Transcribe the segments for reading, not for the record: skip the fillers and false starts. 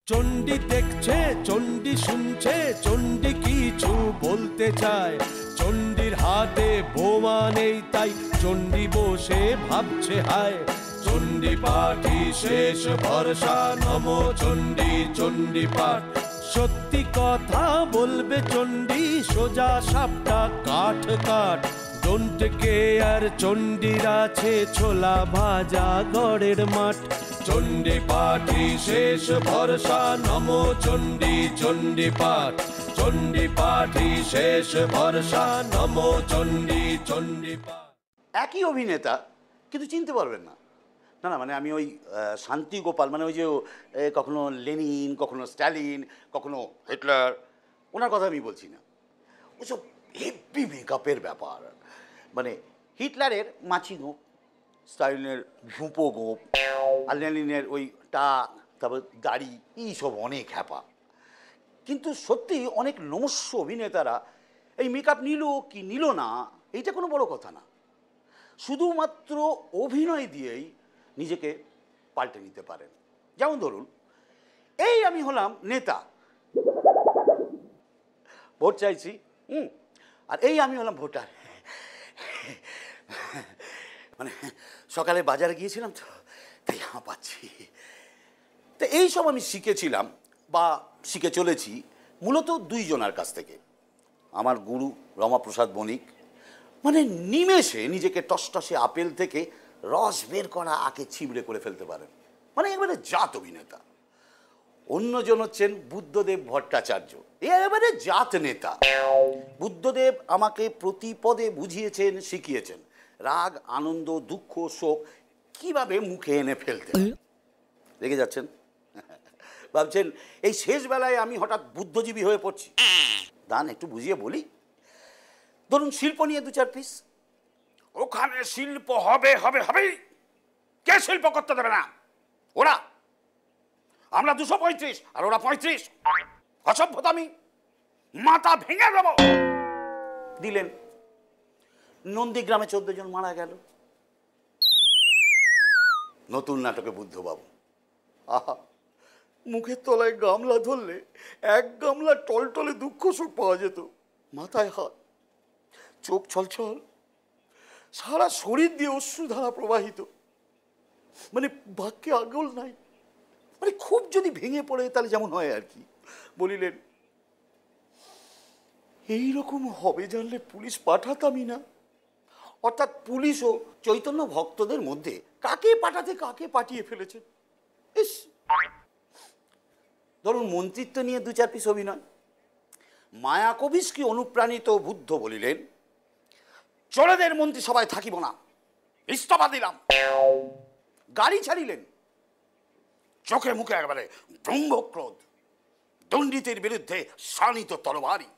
চণ্ডী দেখছে, চণ্ডী শুনছে, চণ্ডী কিছু বলতে চায়। চণ্ডীর হাতে বোমা নেই তাই চণ্ডী বসে ভাবছে হায়। চণ্ডী পাঠই শেষ ভরসা, নমো চণ্ডী চণ্ডী পাঠ। সত্যি কথা বলবে চণ্ডী, সোজা সাপটা কাঠ কাঠ। ডোন্ট কেয়ার, চণ্ডীর আছে ছোলা ভাজা গড়ের মাঠ। চণ্ডী পাঠই শেষ ভরসা, নমো চণ্ডী চণ্ডী পাঠ। চণ্ডী পাঠই শেষ ভরসা, নমো চণ্ডী চণ্ডী পাঠ। একই অভিনেতা কিন্তু চিনতে পারবেন না। না না, মানে আমি ওই শান্তি গোপাল, মানে ওই যে কখনো লেনিন, কখনো স্ট্যালিন, কখনো হিটলার, ওনার কথা আমি বলছি না। ওসব হেভি মেকআপের ব্যাপার। মানে হিটলারের মাছি গোপ, স্টালিনের ভুঁপো গোপ, আর লেনিনের ওই টাক, তারপর দাড়ি, এইসব অনেক হ্যাপা। কিন্তু সত্যি অনেক নমস্য অভিনেতারা এই মেকআপ নিল কি নিল না এইটা কোনো বড় কথা না, শুধুমাত্র অভিনয় দিয়েই নিজেকে পাল্টে নিতে পারেন। যেমন ধরুন, এই আমি হলাম নেতা, ভোট চাইছি, আর এই আমি হলাম ভোটার। মানে সকালে বাজারে গিয়েছিলাম তো, তাই পাচ্ছি। তো এইসব আমি শিখেছিলাম বা শিখে চলেছি মূলত দুইজনের কাছ থেকে। আমার গুরু রমাপ্রসাদ বণিক, মানে নিমেষে নিজেকে টসটসে আপেল থেকে রস বের করা আঁকে ছিবড়ে করে ফেলতে পারেন, মানে এবারে জাত অভিনেতা। অন্যজন হচ্ছেন বুদ্ধদেব ভট্টাচার্য, এবারে জাত নেতা। বুদ্ধদেব আমাকে প্রতি পদে বুঝিয়েছেন, শিখিয়েছেন রাগ, আনন্দ, দুঃখ, শোক কিভাবে মুখে এনে ফেলতে। রেগে যাচ্ছেন? ভাবছেন এই শেষ বেলায় আমি হঠাৎ বুদ্ধজীবী হয়ে পড়ছি। দান একটু বুঝিয়ে বলি। ধরুন শিল্প নিয়ে দু চার পিস। ওখানে শিল্প হবে হবে হবেই, কে শিল্প করতে দেবে না? ওরা। আমরা 235 আর ওরা 35। অসভ্যতামি, মাথা ভেঙে দেব। দিলেন। নন্দীগ্রামে 14 জন মারা গেল। নতুন নাটকে বুদ্ধবাবু, আহা, মুখের তলায় গামলা ধরলে 1 গামলা টলটলে দুঃখ সুখ পাওয়া যেত। মাথায় হাত, চোখ ছলছল, সারা শরীর দিয়ে অশ্রুধারা প্রবাহিত, মানে বাক্যে আগল নাই। মানে খুব যদি ভেঙে পড়ে তাহলে যেমন হয় আর কি। বলিলেন, এইরকম হবে জানলে পুলিশ পাঠাতামই না। অর্থাৎ পুলিশও চৈতন্য ভক্তদের মধ্যে কাকে পাঠাতে কাকে পাঠিয়ে ফেলেছে। ইস। ধরুন মন্ত্রিত্ব নিয়ে দু চার পিস অভিনয়। মায়াকবিষ্কি অনুপ্রাণিত বুদ্ধ বলিলেন, চোরেদের মন্ত্রিসভায় থাকিব না, ইস্তফা দিলাম। গাড়ি ছাড়িলেন। চোখে মুখে একেবারে ব্রহ্মক্রোধ, দণ্ডিতের বিরুদ্ধে শানিত তরবারি।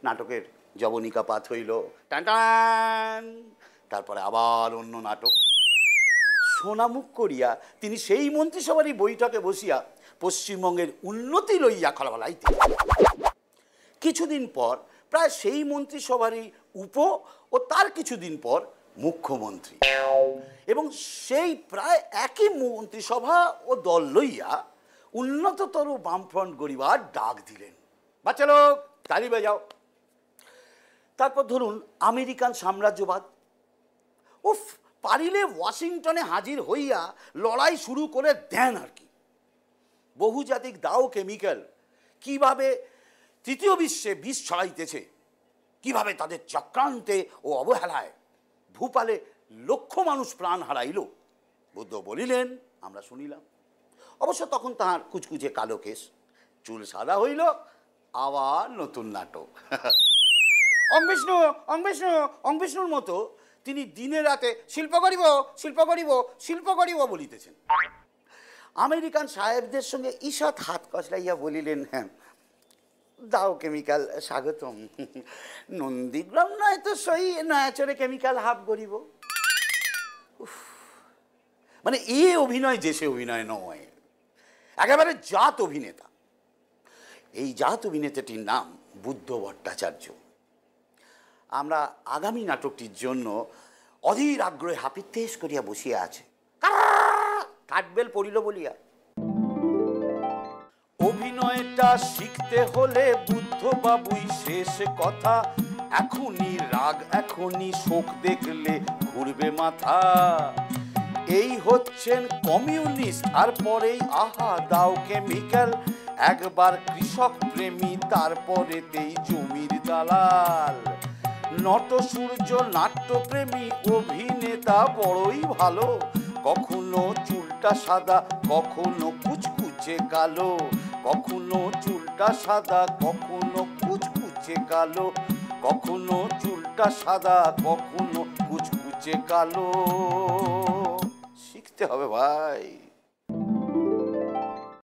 নাটকের যবনিকাপাত হইল, টান টান। তারপরে আবার অন্য নাটক। সোনামুখ করিয়া তিনি সেই মন্ত্রিসভারই বৈঠকে বসিয়া পশ্চিমবঙ্গের উন্নতি লইয়া খলাবলাইতে। কিছুদিন পর প্রায় সেই মন্ত্রিসভারই উপ ও তার কিছুদিন পর মুখ্যমন্ত্রী, এবং সেই প্রায় একই মন্ত্রিসভা ও দল লইয়া উন্নততর বামফ্রন্ট গড়িবার ডাক দিলেন। বাচ্চা লোক তালি বাজাও। তারপর ধরুন আমেরিকান সাম্রাজ্যবাদ। উফ, পারিলে ওয়াশিংটনে হাজির হইয়া লড়াই শুরু করে দেন আর কি। বহুজাতিক দাও কেমিক্যাল কিভাবে তৃতীয় বিশ্বে বিষ ছড়াইতেছে, কিভাবে তাদের চক্রান্তে ও অবহেলায় ভূপালে লক্ষ মানুষ প্রাণ হারাইল। বুদ্ধ বলিলেন, আমরা শুনিলাম। অবশ্য তখন তাহার কুচকুচে কালো কেশ, চুল সাদা হইল। আবার নতুন নাটক। অংবিষ্ণু অংবিষ্ণু অংবিষ্ণুর মতো তিনি দিনে রাতে শিল্প করিব শিল্প করিব শিল্প করিব বলিতেছেন। আমেরিকান সাহেবদের সঙ্গে ঈষৎ হাত কসলাইয়া বলিলেন, হ্যাঁ দাও কেমিক্যাল স্বাগতম। নন্দীগ্রাম নয় তো সই নয়াচরে কেমিক্যাল হাফ করিব। মানে এ অভিনয় যে সে অভিনয় নয়, একেবারে জাত অভিনেতা। এই জাত অভিনেতাটির নাম বুদ্ধ ভট্টাচার্য। আমরা আগামী নাটকটির জন্য অধীর আগ্রহে হাপিত্যেশ করিয়া বসিয়া আছে। কাঠবেল পড়িল বলিয়া অভিনয়টা শিখতে হলে বুদ্ধ বাবুই শেষ কথা। এখনই রাগ এখনই শোক দেখলে ঘুরবে মাথা। এই হচ্ছেন কমিউনিস্ট আর পরেই আহা দাও কেমিক্যাল। একবার কৃষক প্রেমী তারপরেতেই জমির দালাল। নট সূর্য নাট্যপ্রেমী অভিনেতা বড়ই ভালো। কখনো চুলটা সাদা কখনো কুচকুচে কালো। কখনো চুলটা সাদা কখনো কুচকুচে কালো। কখনো চুলটা সাদা কখনো কুচকুচে কালো। শিখতে হবে ভাই।